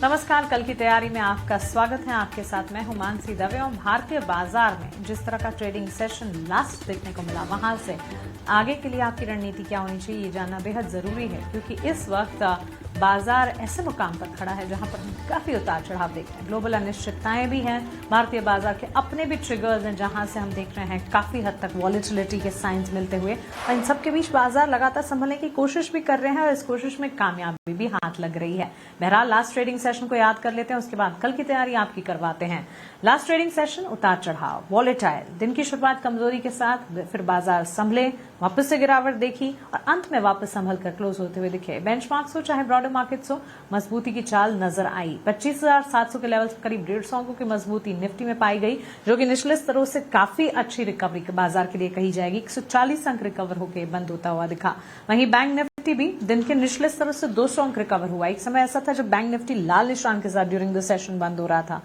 नमस्कार, कल की तैयारी में आपका स्वागत है। आपके साथ मैं हूं मानसी दवे। और भारतीय बाजार में जिस तरह का ट्रेडिंग सेशन लास्ट देखने को मिला, वहां से आगे के लिए आपकी रणनीति क्या होनी चाहिए ये जानना बेहद जरूरी है, क्योंकि इस वक्त बाजार ऐसे मुकाम पर खड़ा है जहां पर हम काफी उतार चढ़ाव देख रहे हैं। ग्लोबल अनिश्चितताएं भी हैं, भारतीय बाजार के अपने भी ट्रिगर्स हैं जहां से हम देख रहे हैं काफी हद तक वॉलेटिलिटी के साइंस मिलते हुए। और इन सबके बीच बाजार लगातार संभलने की कोशिश भी कर रहे हैं और इस कोशिश में कामयाबी भी हाथ लग रही है। बहरहाल लास्ट ट्रेडिंग सेशन को याद कर लेते हैं, उसके बाद कल की तैयारी आपकी करवाते हैं। लास्ट ट्रेडिंग सेशन उतार चढ़ाव, वॉलेटाइल, दिन की शुरुआत कमजोरी के साथ, फिर बाजार संभले, वापस से गिरावट देखी और अंत में वापस संभल कर क्लोज होते हुए दिखे। बेंचमार्क्स हो चाहे ब्रॉडर मार्केट्स हो, मजबूती की चाल नजर आई। 25,700 के लेवल से करीब 150 अंकों की मजबूती निफ्टी में पाई गई, जो कि निचले स्तरों से काफी अच्छी रिकवरी बाजार के लिए कही जाएगी। 140 अंक रिकवर होकर बंद होता हुआ दिखा। वहीं बैंक निफ्टी भी दिन के निचले स्तरों से 200 अंक रिकवर हुआ। एक समय ऐसा था जब बैंक निफ्टी लाल निशान के साथ ड्यूरिंग द सेशन बंद हो रहा था,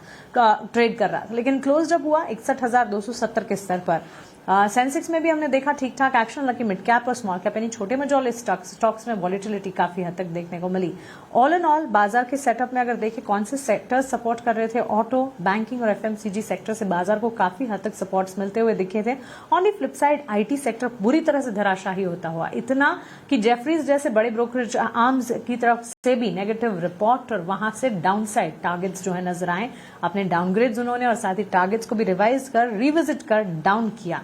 ट्रेड कर रहा था, लेकिन क्लोज जब हुआ 61,270 के स्तर पर। सेंसेक्स में भी हमने देखा ठीक ठाक एक्शन, हालांकि मिड कैप और स्मॉल कैप यानी छोटे मझोले स्टॉक्स में वॉलेटिलिटी काफी हद तक देखने को मिली। ऑल इन ऑल बाजार के सेटअप में अगर देखें कौन से सेक्टर्स सपोर्ट कर रहे थे, ऑटो, बैंकिंग और एफएमसीजी सेक्टर से बाजार को काफी हद तक सपोर्ट्स मिलते हुए दिखे थे। On the flip side IT sector बुरी तरह से धराशाही होता हुआ, इतना कि जेफरीज जैसे बड़े ब्रोकरेज आर्म्स की तरफ से भी नेगेटिव रिपोर्ट और वहां से डाउन साइड टारगेट्स जो है नजर आए। अपने डाउनग्रेड्स उन्होंने और साथ ही टारगेट्स को भी रिवाइज कर रिविजिट कर डाउन किया।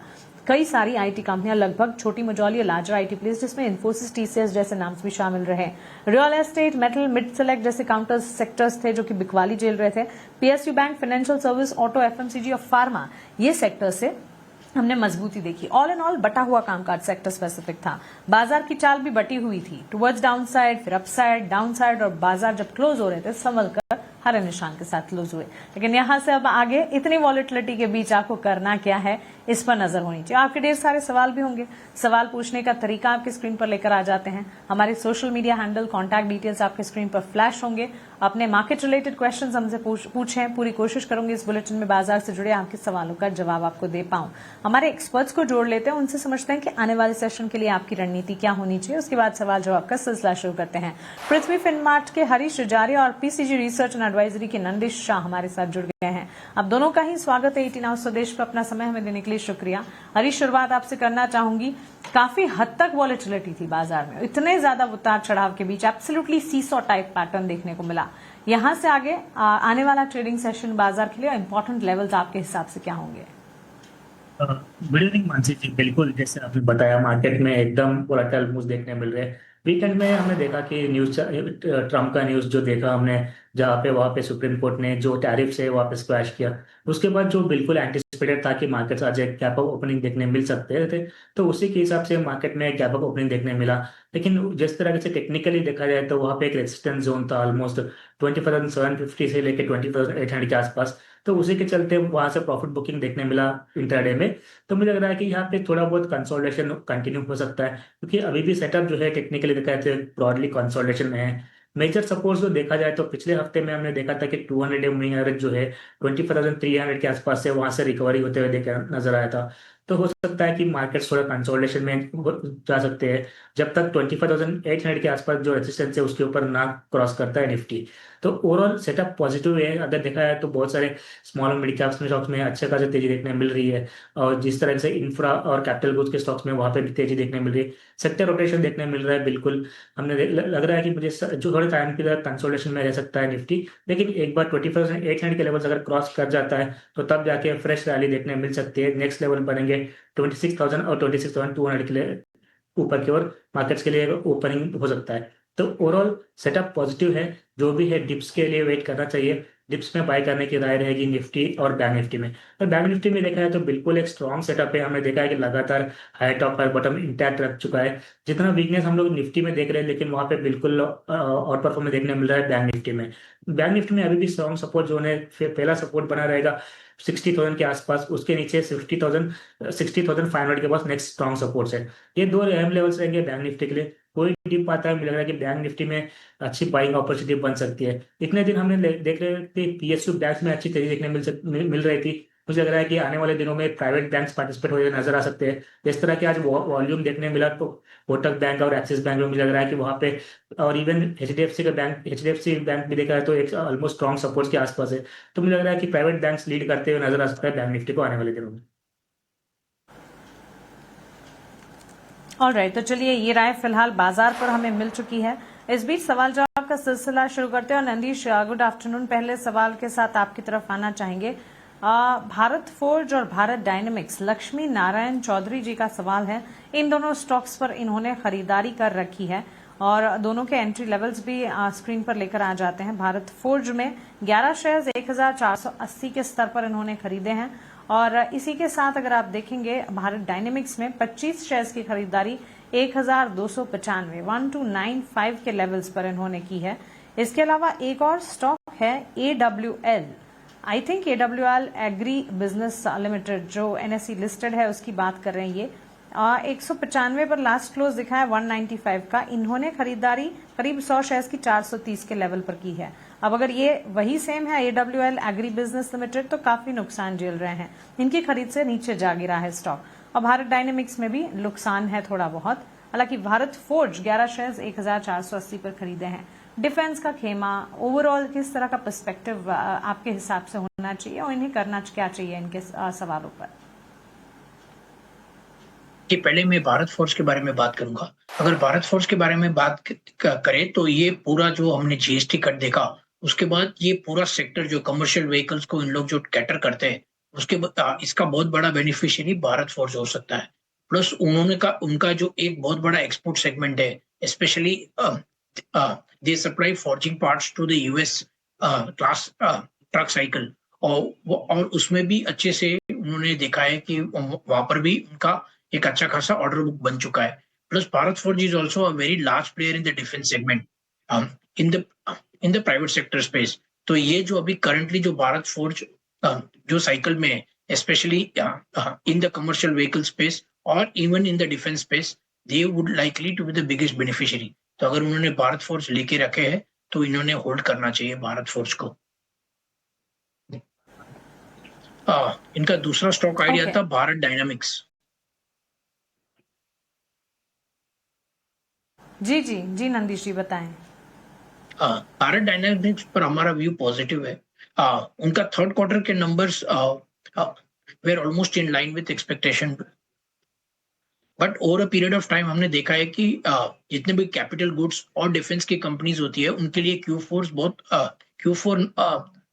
कई सारी आईटी कंपनियां, लगभग छोटी मझौली लार्जर आईटी प्लेस जिसमें इन्फोसिस, टीसीएस जैसे नाम भी शामिल रहे। Real estate, metal, mid select जैसे काउंटर सेक्टर्स थे जो कि बिकवाली झेल रहे थे। PSU bank, financial service, auto, FMCG और फार्मा, ये सेक्टर से हमने मजबूती देखी। ऑल इन ऑल बटा हुआ कामकाज सेक्टर स्पेसिफिक था। बाजार की चाल भी बटी हुई थी, टुवर्ड्स डाउन साइड, फिर अप साइड, डाउन साइड, और बाजार जब क्लोज हो रहे थे संभल कर हरे निशान के साथ क्लोज हुए। लेकिन यहां से अब आगे इतनी वॉलेटिलिटी के बीच आपको करना क्या है, इस पर नजर होनी चाहिए। आपके ढेर सारे सवाल भी होंगे, सवाल पूछने का तरीका आपकी स्क्रीन पर लेकर आ जाते हैं। हमारे social media handle, contact details आपके स्क्रीन पर फ्लैश होंगे। अपने मार्केट रिलेटेड क्वेश्चंस हमसे पूछें, पूरी कोशिश करूंगी इस बुलेटिन में बाजार से जुड़े आपके सवालों का जवाब आपको दे पाऊं। हमारे एक्सपर्ट्स को जोड़ लेते हैं, उनसे समझते हैं कि आने वाले सेशन के लिए आपकी रणनीति क्या होनी चाहिए। उसके बाद सवाल जवाब का सिलसिला शुरू करते हैं। पृथ्वी फिनमार्ट के हरीश रिजारिया और पीसीजी रिसर्च एंड एडवाइजरी के नंदिश शाह हमारे साथ जुड़ गए हैं। अब दोनों का ही स्वागत है 18 आवर्स स्वदेश पर। अपना समय हमें देने के लिए शुक्रिया। हरीश, शुरुआत आपसे करना चाहूंगी। काफी हद तक वॉलेटिलिटी थी बाजार में, इतने ज्यादा उतार चढ़ाव के बीच एब्सोल्युटली सीसॉ टाइप पैटर्न देखने को मिला। यहां से आगे आने वाला ट्रेडिंग सेशन बाजार के लिए इंपॉर्टेंट लेवल्स आपके हिसाब से क्या होंगे? गुड इवनिंग मानसी जी। बिल्कुल जैसे आपने बताया, मार्केट में एकदम वोलेटाइल मूव्स देखने मिल रहे हैं। वीकेंड में हमने देखा कि न्यूज, ट्रम्प का न्यूज जो देखा हमने, जहाँ पे वहाँ पे सुप्रीम कोर्ट ने जो टैरिफ से वापस क्रैश किया, उसके बाद जो बिल्कुल एंटिसिपेटेड था कि मार्केट्स आज एक गैप अप ओपनिंग देखने मिल सकते थे, तो उसी के हिसाब से मार्केट में एक गैप अप ओपनिंग देखने मिला। लेकिन जिस तरह से टेक्निकली देखा जाए तो वहाँ पे एक रेजिस्टेंस जोन था ऑलमोस्ट 20,750 से लेकर 20,800 के आसपास। तो उसी के चलते वहां से प्रॉफिट बुकिंग देखने मिला इंट्राडे में। तो मुझे लग रहा है कि यहाँ पे थोड़ा बहुत कंसोलिडेशन कंटिन्यू हो सकता है, क्योंकि अभी भी सेटअप जो है टेक्निकली देखा जाए तो ब्रॉडली कंसोलिडेशन में है। मेजर सपोर्ट जो देखा जाए तो पिछले हफ्ते में हमने देखा था कि 200 डे मूविंग एवरेज जो है 20,300 के आसपास से वहां से रिकवरी होते हुए देखा नजर आया था। तो हो सकता है कि मार्केट थोड़ा कंसोलिडेशन में जा सकते हैं जब तक 25,800 के आसपास जो रेजिस्टेंस है उसके ऊपर ना क्रॉस करता है निफ्टी। तो ओवरऑल सेटअप पॉजिटिव है। अगर देखा जाए तो बहुत सारे स्मॉल और मिड कैप्स में स्टॉक्स में अच्छे खासी तेजी देखने मिल रही है, और जिस तरह से इंफ्रा और कैपिटल गुड्स के स्टॉक्स में वहां पे भी तेजी देखने मिल रही है। सेक्टर रोटेशन देखने मिल रहा है। बिल्कुल हमने लग रहा है कि मुझे जो थोड़े टाइम के लिए कंसोलिडेशन में रह सकता है निफ्टी, लेकिन एक बार 20,800 के लेवल्स अगर क्रॉस कर जाता है तो तब जाके फ्रेश रैली देखने मिल सकती है। नेक्स्ट लेवल बनेंगे 26,000 और 26,200 के लिए ऊपर की ओर मार्केट्स के लिए ओपनिंग हो सकता है। तो ओवरऑल सेटअप पॉजिटिव है। जो भी है डिप्स के लिए वेट करना चाहिए। डिप्स में बाय करने की राय रहेगी निफ्टी और बैंक निफ्टी में। और बैंक निफ्टी में देखा है तो बिल्कुल एक स्ट्रॉन्ग सेटअप है। हमने देखा है कि लगातार high top high bottom intact रख चुका है। जितना वीकनेस हम लोग निफ्टी में देख रहे हैं, लेकिन वहां पे बिल्कुल आउट परफॉर्मेंस देखने मिल रहा है बैंक निफ्टी में। बैंक निफ्टी में अभी भी स्ट्रॉन्ग सपोर्ट जोन है। फिर पहला सपोर्ट बना रहेगा 60,000 के आसपास, उसके नीचे 60,500 के पास नेक्स्ट स्ट्रॉन्ग सपोर्ट्स है। ये दो अहम लेवल्स रहेंगे बैंक निफ्टी के लिए। कोई डिप आता है, मुझे लग रहा है कि बैंक निफ्टी में अच्छी बाइंग अपॉर्चुनिटी बन सकती है। इतने दिन हमने देख रहे थे पीएसयू बैंक में अच्छी तेजी देखने मिल रही थी। मुझे लग रहा है कि आने वाले दिनों में प्राइवेट बैंक्स पार्टिसिपेट होते नजर आ सकते हैं। जिस तरह के आज वॉल्यूम देखने मिला तो कोटक बैंक और एक्सिस बैंक में मुझे लग रहा है कि वहाँ पे, और इवन एचडीएफसी बैंक भी देखा है तो एक ऑलमोस्ट स्ट्रॉन्ग सपोर्ट के आसपास है। तो मुझे लग रहा है कि प्राइवेट बैंक्स लीड करते हुए नजर आ सकता है बैंक निफ्टी को आने वाले दिनों में। ऑलराइट, तो चलिए ये राय फिलहाल बाजार पर हमें मिल चुकी है। इस बीच सवाल जवाब का सिलसिला शुरू करते हैं और नंदीश, गुड आफ्टरनून। पहले सवाल के साथ आपकी तरफ आना चाहेंगे। भारत फोर्ज और भारत डायनेमिक्स, लक्ष्मी नारायण चौधरी जी का सवाल है। इन दोनों स्टॉक्स पर इन्होंने खरीदारी कर रखी है और दोनों के एंट्री लेवल्स भी स्क्रीन पर लेकर आ जाते हैं। भारत फोर्ज में 11 शेयर्स 1480 के स्तर पर इन्होंने खरीदे हैं और इसी के साथ अगर आप देखेंगे भारत डायनेमिक्स में 25 शेयर्स की खरीदारी 1295 1295 के लेवल्स पर इन्होंने की है। इसके अलावा एक और स्टॉक है AWL, I think AWL agri business limited, जो NSE लिस्टेड है, उसकी बात कर रहे हैं ये। 195 पर लास्ट क्लोज दिखा है 195 का। इन्होंने खरीदारी करीब 100 शेयर्स की 430 के लेवल पर की है। अब अगर ये वही सेम है AWL एग्री बिजनेस लिमिटेड, तो काफी नुकसान झेल रहे हैं। इनकी खरीद से नीचे जा गिरा है स्टॉक और भारत डायनेमिक्स में भी नुकसान है थोड़ा बहुत। हालांकि भारत फोर्ज 11 शेयर्स 1480 पर खरीदे हैं। डिफेंस का खेमा, ओवरऑल किस तरह का पर्सपेक्टिव आपके हिसाब से होना चाहिए और इन्हें करना क्या चाहिए इनके सवालों पर? कि पहले मैं भारत फोर्ज के बारे में बात करूंगा। अगर भारत फोर्ज के बारे में बात करें तो ये पूरा जो हमने जीएसटी कट देखा, उसके बाद ये पूरा सेक्टर जो कमर्शियल व्हीकल्स को इन लोग जो कैटर करते हैं, उसके इसका बहुत बड़ा बेनिफिशियरी भारत फोर्ज हो सकता है। प्लस उनका जो एक बहुत बड़ा एक्सपोर्ट सेगमेंट है, specially they supply forging parts to the US class truck cycle, और उसमें भी अच्छे से उन्होंने देखा है कि वहां पर भी उनका एक अच्छा खासा ऑर्डर बुक बन चुका है। Plus Bharat forge is also a very large player in the defence segment in the private sector space. तो ये जो अभी करंटली जो भारत फोर्ज जो साइकिल में है, specially in the commercial vehicle space और even in the defence space, they would likely to be the biggest beneficiary. तो अगर उन्होंने भारत फोर्ज लेके रखे हैं तो इन्होंने होल्ड करना चाहिए भारत फोर्ज को। इनका दूसरा स्टॉक आइडिया था भारत डायनामिक्स। जी जी जी नंदीश जी बताएं। भारत डायनामिक्स पर हमारा व्यू पॉजिटिव है। उनका थर्ड क्वार्टर के numbers were almost in line with expectation, but over a period of time हमने देखा है कि जितने भी कैपिटल गुड्स और डिफेंस की कंपनीज होती है, उनके लिए Q4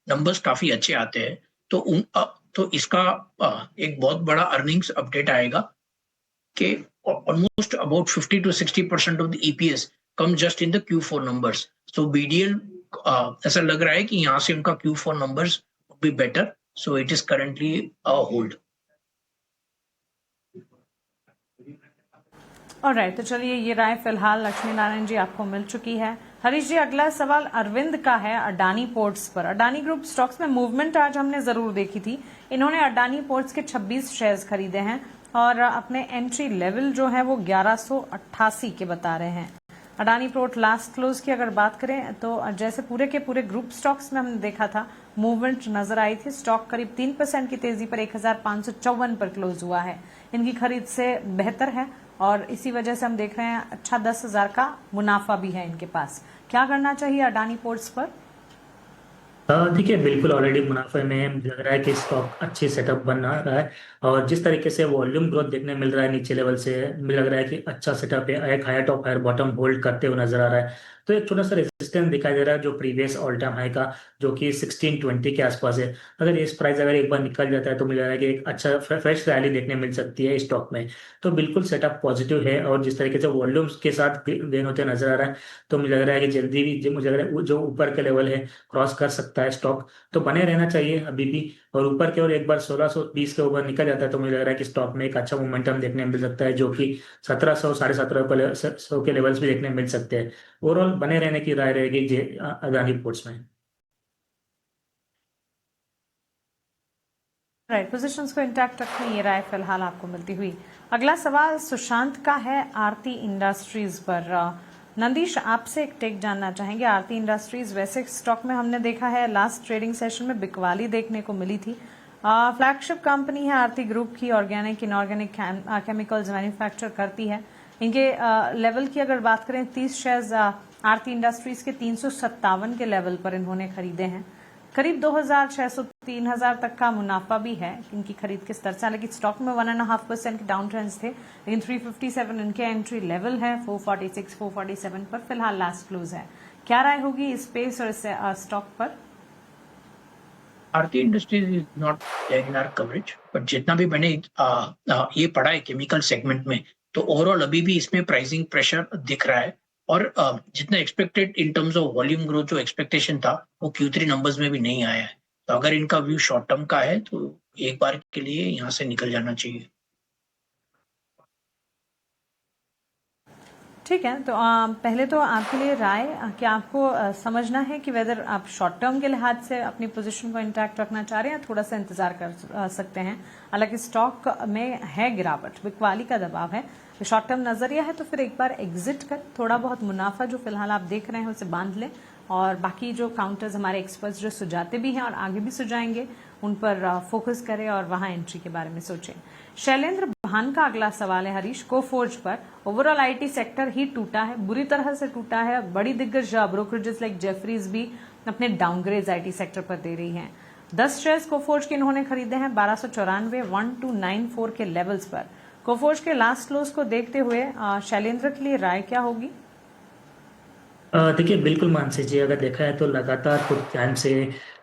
नंबर्स काफी अच्छे आते हैं। तो इसका एक बहुत बड़ा अर्निंग्स अपडेट आएगा कि almost about 50 to 60% of the EPS come just in the Q4 numbers. So BDL ऐसा लग रहा है कि यहाँ से उनका Q4 numbers would be better. So it is currently a hold. Alright, तो चलिए ये राय फिलहाल लक्ष्मी नारायण जी आपको मिल चुकी है। हरीश जी, अगला सवाल अरविंद का है अडानी पोर्ट्स पर। अडानी ग्रुप स्टॉक्स में मूवमेंट आज हमने जरूर देखी थी। इन्होंने अडानी पोर्ट्स के 26 शेयर्स खरीदे हैं और अपने एंट्री लेवल जो है वो 1188 के बता रहे हैं। अडानी पोर्ट लास्ट क्लोज की अगर बात करें तो जैसे पूरे के पूरे ग्रुप स्टॉक्स में हमने देखा था मूवमेंट नजर आई थी। स्टॉक करीब 3% की तेजी पर 1554 पर क्लोज हुआ है। इनकी खरीद से बेहतर है और इसी वजह से हम देख रहे हैं अच्छा 10,000 का मुनाफा भी है इनके पास। क्या करना चाहिए अडानी पोर्ट्स पर? देखिए, बिल्कुल ऑलरेडी मुनाफे में है। मुझे लग रहा है कि स्टॉक अच्छी सेटअप बन रहा है और जिस तरीके से वॉल्यूम ग्रोथ देखने मिल रहा है नीचे लेवल से, मुझे लग रहा है कि अच्छा सेटअप है। एक higher top higher bottom hold करते हुए नजर आ रहा है। तो एक छोटा सा रेजिस्टेंस दिखाई दे रहा है जो प्रीवियस ऑल टाइम हाई का, जो कि 1620 के आसपास है। अगर इस प्राइस अगर एक बार निकल जाता है तो मुझे लग रहा है कि एक अच्छा फ्रेश रैली देखने मिल सकती है स्टॉक में। तो बिल्कुल सेटअप पॉजिटिव है और जिस तरीके से वॉल्यूम्स के साथ गेन होते नजर आ रहा है, तो मुझे लग रहा है कि जल्दी भी मुझे लग रहा है जो ऊपर के लेवल है क्रॉस कर सकता है स्टॉक। तो बने रहना चाहिए अभी भी, और ऊपर की ओर एक बार 1620 के ऊपर निकल जाता है तो मुझे लग रहा है कि स्टॉक में एक अच्छा मोमेंटम देखने मिल सकता है, जो कि 1700 1750 के लेवल्स भी देखने मिल सकते हैं। ओवरऑल बने रहने की राय रहेगी अदानी पोर्ट्स में। राइट, पोजीशंस को इंटैक्ट रखें, ये राय फिलहाल आपको मिलती हुई। अगला सवाल सुशांत का है आरती इंडस्ट्रीज पर। नंदीश, आपसे एक टेक जानना चाहेंगे। आरती इंडस्ट्रीज वैसे स्टॉक में हमने देखा है लास्ट ट्रेडिंग सेशन में बिकवाली देखने को मिली थी। फ्लैगशिप कंपनी है आरती ग्रुप की, ऑर्गेनिक इनऑर्गेनिक केमिकल्स मैन्युफैक्चर करती है। इनके लेवल की अगर बात करें 30 शेयर्स आरती इंडस्ट्रीज के 357 के लेवल पर इन्होंने खरीदे हैं। करीब 2600 3000 तक का मुनाफा भी है इनकी खरीद के स्तर से। हालांकि स्टॉक में 1.5% के डाउन ट्रेंड्स थे, लेकिन 357 इनके एंट्री लेवल है। 446 447 पर फिलहाल लास्ट क्लोज है। क्या राय होगी इस स्पेस और इस स्टॉक पर? Aarti industries is not in our coverage, but जितना भी मैंने ये पढ़ा है केमिकल सेगमेंट में, तो ओवरऑल अभी भी इसमें प्राइसिंग प्रेशर दिख रहा है। और जितना expected in terms of volume growth जो एक्सपेक्टेशन था वो Q3 नंबर्स में भी नहीं आया है। तो अगर इनका व्यू शॉर्ट टर्म का है तो एक बार के लिए यहाँ से निकल जाना चाहिए। ठीक है, तो पहले तो आपके लिए राय कि आपको समझना है कि वेदर आप शॉर्ट टर्म के लिहाज से अपनी पोजीशन को इंटैक्ट रखना चाह रहे हैं या थोड़ा सा इंतजार कर सकते हैं। हालांकि स्टॉक में है गिरावट, बिकवाली का दबाव है, तो शॉर्ट टर्म नजरिया है तो फिर एक बार एग्जिट कर थोड़ा बहुत मुनाफा जो फिलहाल आप देख रहे हैं उसे बांध लें, और बाकी जो काउंटर्स हमारे एक्सपर्ट्स जो सुझाते भी हैं और आगे भी सुझाएंगे उन पर फोकस करें और वहां एंट्री के बारे में सोचें। शैलेंद्र भान का अगला सवाल है हरीश, कोफोर्ज पर। ओवरऑल आईटी सेक्टर ही टूटा है, बुरी तरह से टूटा है। बड़ी दिग्गज ब्रोकरेजेस लाइक जेफरीज भी अपने डाउनग्रेड्स आईटी सेक्टर पर दे रही हैं। 10 शेयर्स कोफोर्ज के इन्होंने खरीदे हैं 1294 1294 के लेवल्स पर। कोफोर्ज के लास्ट क्लोज को देखते हुए शैलेंद्र के लिए राय क्या होगी? देखिए बिल्कुल मानसी जी, अगर देखा है तो लगातार कुछ टाइम से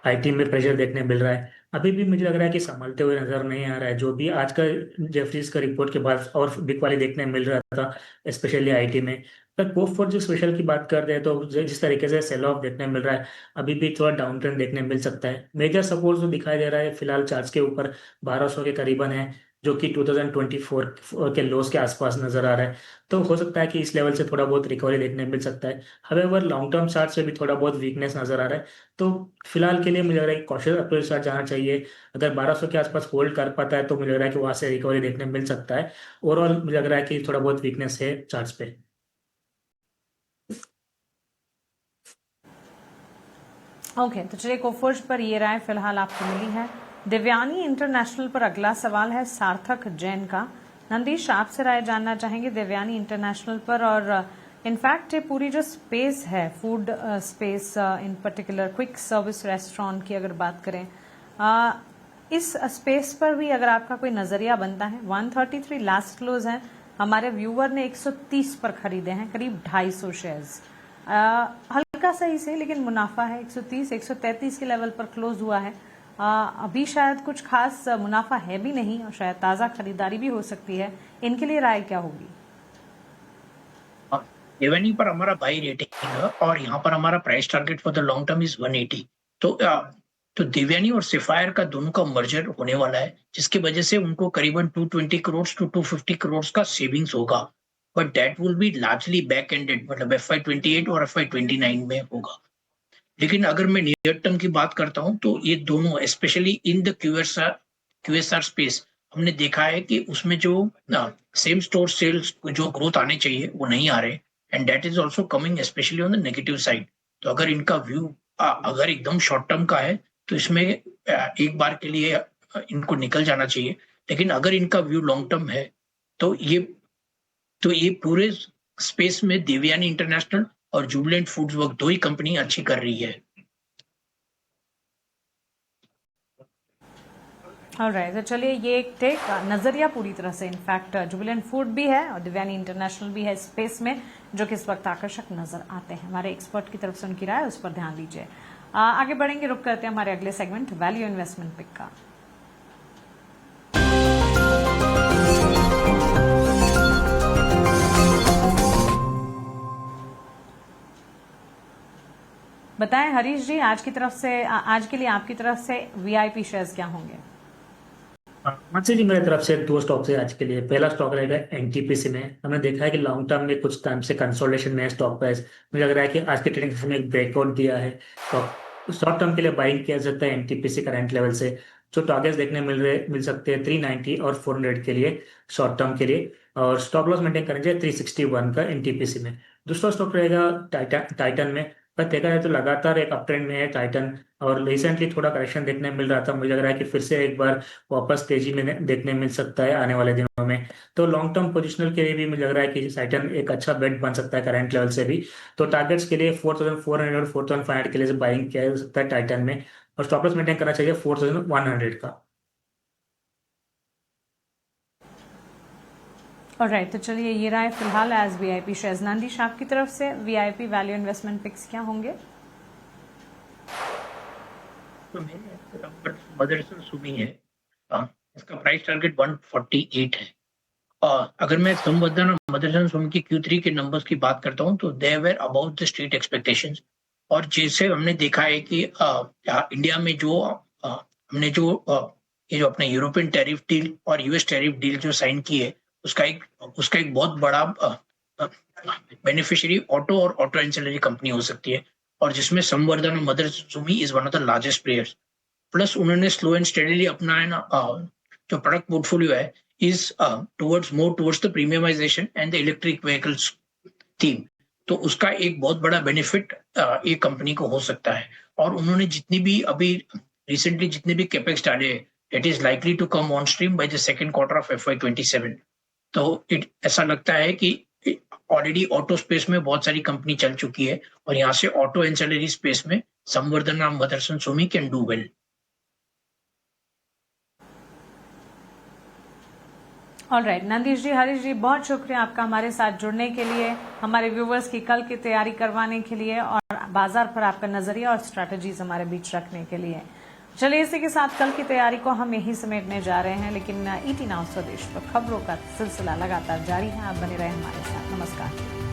आईटी में प्रेशर देखने मिल रहा है। अभी भी मुझे लग रहा है कि संभलते हुए नजर नहीं आ रहा है। जो भी आज का जेफरीज का रिपोर्ट के बाद और बिकवाली देखने मिल रहा था स्पेशली आईटी में। पर कोफोर्ज जो स्पेशल की बात कर रहे हैं तो जिस तरीके से सेल ऑफ देखने मिल रहा है, अभी भी थोड़ा डाउन ट्रेंड देखने मिल सकता है। मेजर सपोर्ट जो दिखाई दे रहा है फिलहाल चार्ट्स के ऊपर 1200 के करीबन है, जो कि 2024 के लोस के आसपास नजर आ रहा है। तो हो सकता है कि इस लेवल से थोड़ा बहुत रिकवरी देखने मिल सकता है। हावेवर लॉन्ग टर्म चार्ट से भी थोड़ा बहुत वीकनेस नजर आ रहा है। तो फिलहाल के लिए मुझे लग रहा है कि कॉशियस अप्रोच के साथ जाना चाहिए। अगर 1200 के आसपास होल्ड कर पाता है तो मुझे लग रहा है कि वहां से रिकवरी देखने मिल सकता है। ओवरऑल मुझे लग रहा है कि थोड़ा बहुत वीकनेस है चार्ट्स पे। ओके, तो चलिए कोफोर्ज पर ये राय फिलहाल आपको मिली है। दिव्यानी इंटरनेशनल पर अगला सवाल है सार्थक जैन का। नंदीश, आपसे राय जानना चाहेंगे दिव्यानी इंटरनेशनल पर, और इनफैक्ट ये पूरी जो स्पेस है फूड स्पेस, इन पर्टिकुलर क्विक सर्विस रेस्टोरेंट की अगर बात करें, इस स्पेस पर भी अगर आपका कोई नजरिया बनता है। 133 लास्ट क्लोज है। हमारे व्यूअर ने 130 पर खरीदे हैं, करीब 250 शेयर्स। हल्का सही से लेकिन मुनाफा है। 130 133 के लेवल पर क्लोज हुआ है। अभी शायद कुछ खास मुनाफा है भी नहीं और शायद ताजा खरीदारी भी हो सकती है। इनके लिए राय क्या होगी? दिव्यानी पर हमारा बाई रेटिंग है और यहाँ पर हमारा price target for the long term is 180। तो दिव्यानी और सिफायर का दोनों का मर्जर होने वाला है, जिसकी वजह से उनको करीबन 220 करोड़ टू 250 करोड़ का सेविंग्स होगा। But that will be largely back ended, मतलब FY28 और FY29 में होगा। लेकिन अगर मैं नियर टर्म की बात करता हूं तो ये दोनों specially in the QSR space हमने देखा है कि उसमें जो सेम स्टोर सेल्स जो ग्रोथ आने चाहिए वो नहीं आ रहे, and that is also coming specially on the negative side. तो अगर इनका व्यू अगर एकदम शॉर्ट टर्म का है तो इसमें एक बार के लिए इनको निकल जाना चाहिए। लेकिन अगर इनका व्यू लॉन्ग टर्म है तो ये पूरे स्पेस में देवयानी इंटरनेशनल और जुबिलेंट फूड्स वर्क दो ही कंपनी अच्छी कर रही है। ऑलराइट, तो चलिए ये एक टेक नजरिया पूरी तरह से इनफैक्ट जुबिलेंट फूड भी है और दिव्यानी इंटरनेशनल भी है स्पेस में, जो कि इस वक्त आकर्षक नजर आते हैं। हमारे एक्सपर्ट की तरफ से उनकी राय उस पर ध्यान दीजिए। आगे बढ़ेंगे, रुक करते हैं हमारे अगले सेगमेंट वैल्यू इन्वेस्टमेंट पिक का। बताएं हरीश जी, आज के लिए आपकी तरफ से VIP शेयर्स क्या होंगे? मानसी जी, मेरी तरफ से 2 स्टॉक है आज के लिए। पहला स्टॉक रहेगा NTPC में। हमने देखा है कि लॉन्ग टर्म में कुछ टाइम से कंसोलिडेशन में है स्टॉक प्राइस। मुझे लग रहा है कि आज के ट्रेडिंग सेशन में एक ब्रेकआउट दिया है। शॉर्ट टर्म के लिए बाइंग किया जाता है NTPC करंट लेवल से। जो टारगेट्स देखने मिल सकते हैं 390 और 400 के लिए शॉर्ट टर्म के लिए, और स्टॉप लॉस मेंटेन करेंगे 361 का NTPC में। दूसरा स्टॉक रहेगा टाइटन में। पर देखा जाए तो लगातार एक अप ट्रेंड में है टाइटन, और रिसेंटली थोड़ा करेक्शन देखने मिल रहा था, मुझे लग रहा है कि फिर से एक बार वापस तेजी में देखने मिल सकता है आने वाले दिनों में। तो लॉन्ग टर्म पोजिशनल के लिए भी मुझे लग रहा है कि टाइटन एक अच्छा बेट बन सकता है करंट लेवल से भी। तो टारगेट्स के लिए 4400 और 4500 के लिए बाइंग किया जा सकता है टाइटन में, और स्टॉप लॉस मेंटेन करना चाहिए 4100 का। ऑलराइट, तो चलिए ये रहा है फिलहाल एज वीआईपी शेयर्स। नंदीश आपकी तरफ से वीआईपी वैल्यू इन्वेस्टमेंट पिक्स क्या होंगे? तो मेरे मदरसन सुमी है, इसका प्राइस टारगेट 148 है। अगर मैं संवर्धन और मदरसन सुमी की Q3 के नंबर्स की बात करता हूं तो दे were about the street expectations. और जैसे हमने देखा है कि इंडिया में जो हमने जो ये जो अपने यूरोपियन टैरिफ डील और यूएस टैरिफ डील जो साइन की है, उसका एक बहुत बड़ा बेनिफिशियरी ऑटो और ऑटो एंसिलरी कंपनी हो सकती है, और जिसमें संवर्धन और Motherson Sumi is one of the largest players. Plus उन्होंने स्लो एंड स्टेडीली अपना है ना जो प्रोडक्ट पोर्टफोलियो है is towards the premiumisation and the electric vehicles theme. तो उसका एक बहुत बड़ा बेनिफिट एक कंपनी को हो सकता है। और उन्होंने जितनी भी अभी रिसेंटली जितने भी कैपेक्स डाले, it is likely to come on stream by the second quarter of FY27। तो ऐसा लगता है कि ऑलरेडी ऑटो स्पेस में बहुत सारी कंपनी चल चुकी है, और यहाँ से ऑटो एंसिलरी स्पेस में संवर्धन और Motherson Sumi can do well. Alright, Nandish ji, Harish ji, बहुत शुक्रिया आपका हमारे साथ जुड़ने के लिए, हमारे व्यूवर्स की कल की तैयारी करवाने के लिए और बाजार पर आपका नजरिया और स्ट्रैटेजीज हमारे बीच रखने के लिए। चलिए इसी के साथ कल की तैयारी को हम यही समेटने जा रहे हैं, लेकिन ET नाउ स्वदेश पर खबरों का सिलसिला लगातार जारी है। आप बने रहे हमारे साथ। नमस्कार।